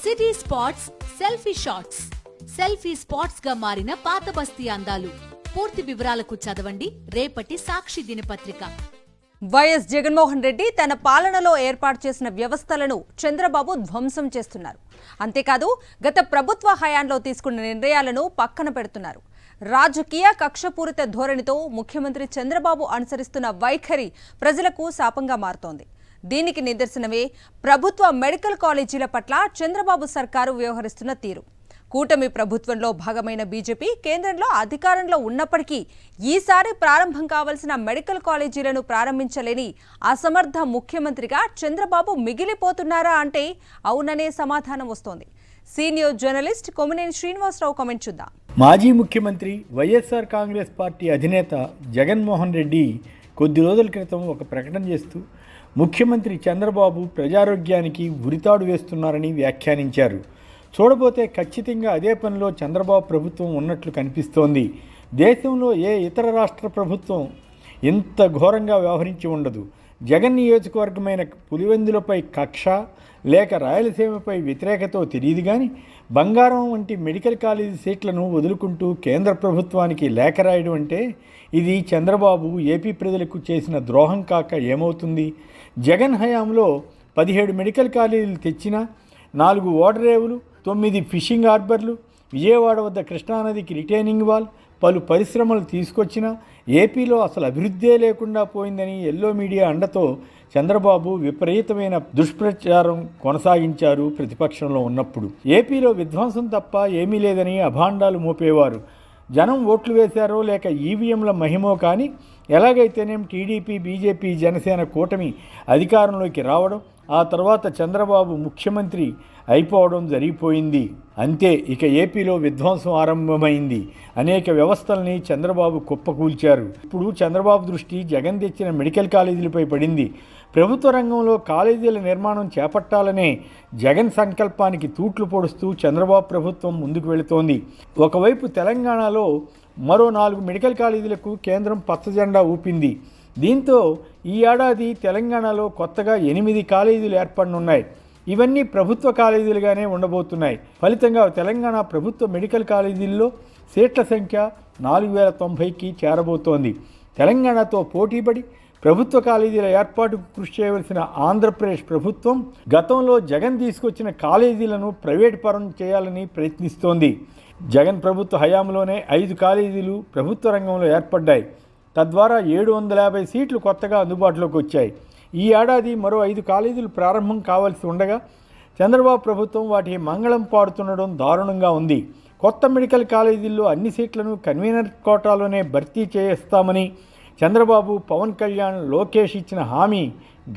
City spots selfie shots. Selfie spots గా మారిన పాత బస్తీ అందాలు. పూర్తి వివరాలకు చదవండి రేపటి సాక్షి దినపత్రిక. వైఎస్ జగన్మోహన్ రెడ్డి తన పాలనలో ఏర్పాటు చేసిన వ్యవస్థలను చంద్రబాబు ధ్వంసం చేస్తున్నారు. అంతేకాదు గత ప్రభుత్వ హయాంలో తీసుకున్న నిర్ణయాలను పక్కన పెడుతున్నారు. రాజకీయ కక్షపూరిత ధోరణితో ముఖ్యమంత్రి చంద్రబాబు అనుసరిస్తున్న వైఖరి ప్రజలకు శాపంగా మారుతోంది. దీనికి నిదర్శనమే ప్రభుత్వ మెడికల్ కాలేజీల పట్ల చంద్రబాబు సర్కారు వ్యవహరిస్తున్న తీరు. కూటమి ప్రభుత్వంలో భాగమైన బీజేపీ కేంద్రంలో అధికారంలో ఉన్నప్పటికీ ఈసారి ప్రారంభం కావాల్సిన మెడికల్ కాలేజీలను ప్రారంభించలేని అసమర్థ ముఖ్యమంత్రిగా చంద్రబాబు మిగిలిపోతున్నారా అంటే అవుననే సమాధానం వస్తోంది. Senior journalist Kommineni Srinivasa Rao comment చూద్దాం. మాజీ ముఖ్యమంత్రి వైఎస్ఆర్ కాంగ్రెస్ పార్టీ అధినేత జగన్మోహన్ రెడ్డి కొద్ది రోజుల క్రితం ఒక ప్రకటన చేస్తూ ముఖ్యమంత్రి చంద్రబాబు ప్రజారోగ్యానికి ఉరితాడు వేస్తున్నారని వ్యాఖ్యానించారు. చూడబోతే ఖచ్చితంగా అదే పనిలో చంద్రబాబు ప్రభుత్వం ఉన్నట్లు కనిపిస్తోంది. దేశంలో ఏ ఇతర రాష్ట్ర ప్రభుత్వం ఇంత ఘోరంగా వ్యవహరించి ఉండదు. జగన్ నియోజకవర్గమైన పులివెందులపై కక్ష లేక రాయలసీమపై వ్యతిరేకతో తెలియదు కానీ బంగారం వంటి మెడికల్ కాలేజీ సీట్లను వదులుకుంటూ కేంద్ర ప్రభుత్వానికి లేఖ రాయడం అంటే ఇది చంద్రబాబు ఏపీ ప్రజలకు చేసిన ద్రోహం కాక ఏమవుతుంది? జగన్ హయాంలో 17 మెడికల్ కాలేజీలు తెచ్చినా 4 ఓడరేవులు, 9 ఫిషింగ్ హార్బర్లు, విజయవాడ వద్ద కృష్ణానదికి రిటైనింగ్ వాల్, పలు పరిశ్రమలు తీసుకొచ్చినా ఏపీలో అసలు అభివృద్ధే లేకుండా పోయిందని ఎల్లో మీడియా అండతో చంద్రబాబు విపరీతమైన దుష్ప్రచారం కొనసాగించారు. ప్రతిపక్షంలో ఉన్నప్పుడు ఏపీలో విధ్వంసం తప్ప ఏమీ లేదని అభాండాలు మోపేవారు. జనం ఓట్లు వేశారో లేక ఈవీఎంల మహిమో కానీ ఎలాగైతేనేం టీడీపీ, బీజేపీ, జనసేన కూటమి అధికారంలోకి రావడం, ఆ తర్వాత చంద్రబాబు ముఖ్యమంత్రి అయిపోవడం జరిగిపోయింది. అంతే, ఇక ఏపీలో విధ్వంసం ఆరంభమైంది. అనేక వ్యవస్థల్ని చంద్రబాబు కుప్పకూల్చారు. ఇప్పుడు చంద్రబాబు దృష్టి జగన్ తెచ్చిన మెడికల్ కాలేజీలపై పడింది. ప్రభుత్వ రంగంలో కాలేజీల నిర్మాణం చేపట్టాలనే జగన్ సంకల్పానికి తూట్లు పొడుస్తూ చంద్రబాబు ప్రభుత్వం ముందుకు వెళుతోంది. ఒకవైపు తెలంగాణలో మరో 4 మెడికల్ కాలేజీలకు కేంద్రం పచ్చజెండా ఊపింది. దీంతో ఈ ఏడాది తెలంగాణలో కొత్తగా 8 కాలేజీలు ఏర్పడనున్నాయి. ఇవన్నీ ప్రభుత్వ కాలేజీలుగానే ఉండబోతున్నాయి. ఫలితంగా తెలంగాణ ప్రభుత్వ మెడికల్ కాలేజీల్లో సీట్ల సంఖ్య 4090కి చేరబోతోంది. తెలంగాణతో పోటీపడి ప్రభుత్వ కాలేజీల ఏర్పాటుకు కృషి చేయవలసిన ఆంధ్రప్రదేశ్ ప్రభుత్వం గతంలో జగన్ తీసుకొచ్చిన కాలేజీలను ప్రైవేటు పరం చేయాలని ప్రయత్నిస్తోంది. జగన్ ప్రభుత్వ హయాంలోనే 5 కాలేజీలు ప్రభుత్వ రంగంలో ఏర్పడ్డాయి. తద్వారా 750 సీట్లు కొత్తగా అందుబాటులోకి వచ్చాయి. ఈ ఏడాది మరో 5 కాలేజీలు ప్రారంభం కావాల్సి ఉండగా చంద్రబాబు ప్రభుత్వం వాటికి మంగళం పాడుతుండడం దారుణంగా ఉంది. కొత్త మెడికల్ కాలేజీల్లో అన్ని సీట్లను కన్వీనర్ కోటాలోనే భర్తీ చేస్తామని చంద్రబాబు, పవన్ కళ్యాణ్, లోకేష్ ఇచ్చిన హామీ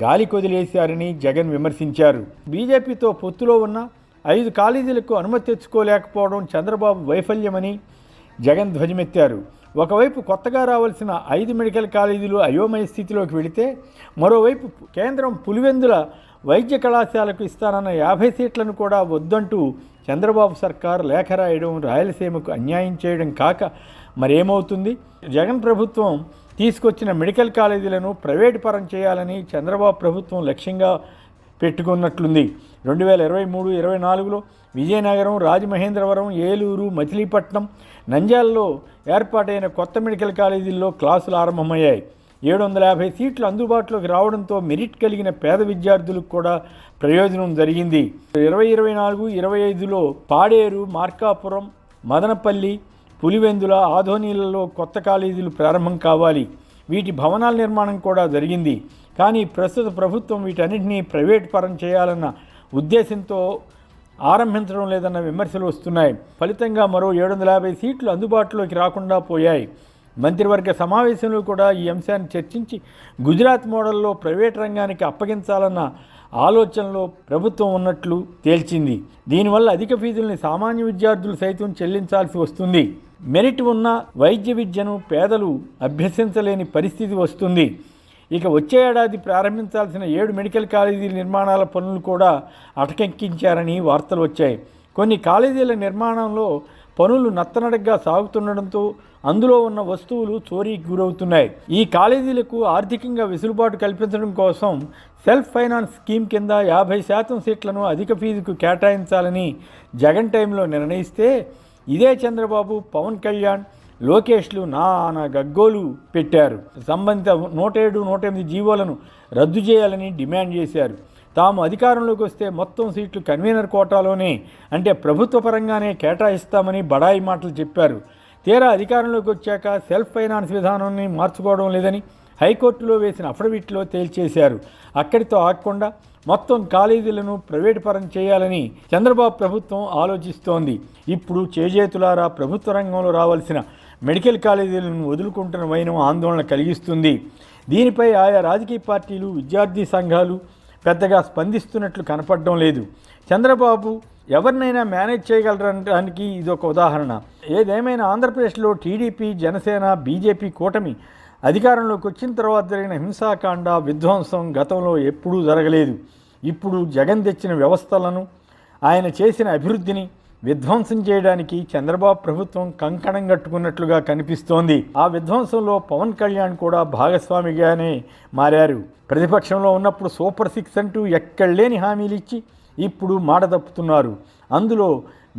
గాలి కొదిలేశారని జగన్ విమర్శించారు. బీజేపీతో పొత్తులో ఉన్న 5 కాలేజీలకు అనుమతి తెచ్చుకోలేకపోవడం చంద్రబాబు వైఫల్యమని జగన్ ధ్వజమెత్తారు. ఒకవైపు కొత్తగా రావాల్సిన 5 మెడికల్ కాలేజీలు అయోమయ స్థితిలోకి వెళితే మరోవైపు కేంద్రం పులివెందుల వైద్య కళాశాలకు ఇస్తానన్న 50 సీట్లను కూడా వద్దంటూ చంద్రబాబు సర్కార్ లేఖ రాయడం రాయలసీమకు అన్యాయం చేయడం కాక మరేమవుతుంది? జగన్ ప్రభుత్వం తీసుకొచ్చిన మెడికల్ కాలేజీలను ప్రైవేటు పరం చేయాలని చంద్రబాబు ప్రభుత్వం లక్ష్యంగా పెట్టుకున్నట్లుంది. 2023-24లో విజయనగరం, రాజమహేంద్రవరం, ఏలూరు, మచిలీపట్నం, నంద్యాలలో ఏర్పాటైన కొత్త మెడికల్ కాలేజీల్లో క్లాసులు ఆరంభమయ్యాయి. 750 సీట్లు అందుబాటులోకి రావడంతో మెరిట్ కలిగిన పేద విద్యార్థులకు కూడా ప్రయోజనం జరిగింది. 2024-25లో పాడేరు, మార్కాపురం, మదనపల్లి, పులివెందుల, ఆదోనిలలో కొత్త కాలేజీలు ప్రారంభం కావాలి. వీటి భవనాల నిర్మాణం కూడా జరిగింది. కానీ ప్రస్తుత ప్రభుత్వం వీటన్నిటినీ ప్రైవేట్ పరం చేయాలన్న ఉద్దేశంతో ఆరంభించడం లేదన్న విమర్శలు వస్తున్నాయి. ఫలితంగా మరో 750 సీట్లు అందుబాటులోకి రాకుండా పోయాయి. మంత్రివర్గ సమావేశంలో కూడా ఈ అంశాన్ని చర్చించి గుజరాత్ మోడల్లో ప్రైవేట్ రంగానికి అప్పగించాలన్న ఆలోచనలో ప్రభుత్వం ఉన్నట్లు తేల్చింది. దీనివల్ల అధిక ఫీజుల్ని సామాన్య విద్యార్థులు సైతం చెల్లించాల్సి వస్తుంది. మెరిట్ ఉన్న వైద్య విద్యను పేదలు అభ్యసించలేని పరిస్థితి వస్తుంది. ఇక వచ్చే ఏడాది ప్రారంభించాల్సిన 7 మెడికల్ కాలేజీల నిర్మాణాల పనులు కూడా అటకెక్కించారని వార్తలు వచ్చాయి. కొన్ని కాలేజీల నిర్మాణంలో పనులు నత్తనడగ్గా సాగుతుండడంతో అందులో ఉన్న వస్తువులు చోరీకి గురవుతున్నాయి. ఈ కాలేజీలకు ఆర్థికంగా వెసులుబాటు కల్పించడం కోసం సెల్ఫ్ ఫైనాన్స్ స్కీమ్ కింద 50% సీట్లను అధిక ఫీజుకు కేటాయించాలని జగన్ టైంలో నిర్ణయిస్తే ఇదే చంద్రబాబు, పవన్ కళ్యాణ్, లోకేష్లు నానా గగ్గోలు పెట్టారు. సంబంధిత 107, 108 జీవోలను రద్దు చేయాలని డిమాండ్ చేశారు. తాము అధికారంలోకి వస్తే మొత్తం సీట్లు కన్వీనర్ కోటాలోనే, అంటే ప్రభుత్వ పరంగానే కేటాయిస్తామని బడాయి మాటలు చెప్పారు. తీరా అధికారంలోకి వచ్చాక సెల్ఫ్ ఫైనాన్స్ విధానాన్ని మార్చుకోవడం లేదని హైకోర్టులో వేసిన అఫిడవిట్లో తేల్చేశారు. అక్కడితో ఆగకుండా మొత్తం కాలేజీలను ప్రైవేటు పరం చేయాలని చంద్రబాబు ప్రభుత్వం ఆలోచిస్తోంది. ఇప్పుడు చేజేతులారా ప్రభుత్వ రంగంలో రావాల్సిన మెడికల్ కాలేజీలను వదులుకుంటున్న వైనం ఆందోళన కలిగిస్తుంది. దీనిపై ఆయా రాజకీయ పార్టీలు, విద్యార్థి సంఘాలు పెద్దగా స్పందిస్తున్నట్లు కనపడడం లేదు. చంద్రబాబు ఎవరినైనా మేనేజ్ చేయగలరనడానికి ఇదొక ఉదాహరణ. ఏదేమైనా ఆంధ్రప్రదేశ్లో టీడీపీ, జనసేన, బీజేపీ కూటమి అధికారంలోకి వచ్చిన తర్వాత జరిగిన హింసాకాండ, విధ్వంసం గతంలో ఎప్పుడూ జరగలేదు. ఇప్పుడు జగన్ తెచ్చిన వ్యవస్థలను, ఆయన చేసిన అభివృద్ధిని విధ్వంసం చేయడానికి చంద్రబాబు ప్రభుత్వం కంకణం కట్టుకున్నట్లుగా కనిపిస్తోంది. ఆ విధ్వంసంలో పవన్ కళ్యాణ్ కూడా భాగస్వామిగానే మారారు. ప్రతిపక్షంలో ఉన్నప్పుడు సూపర్ 6 అంటూ ఎక్కడలేని హామీలు ఇచ్చి ఇప్పుడు మాట తప్పుతున్నారు. అందులో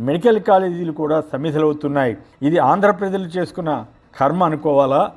మెడికల్ కాలేజీలు కూడా సమిధలవుతున్నాయి. ఇది ఆంధ్ర ప్రజలు చేసుకున్న కర్మ అనుకోవాలా?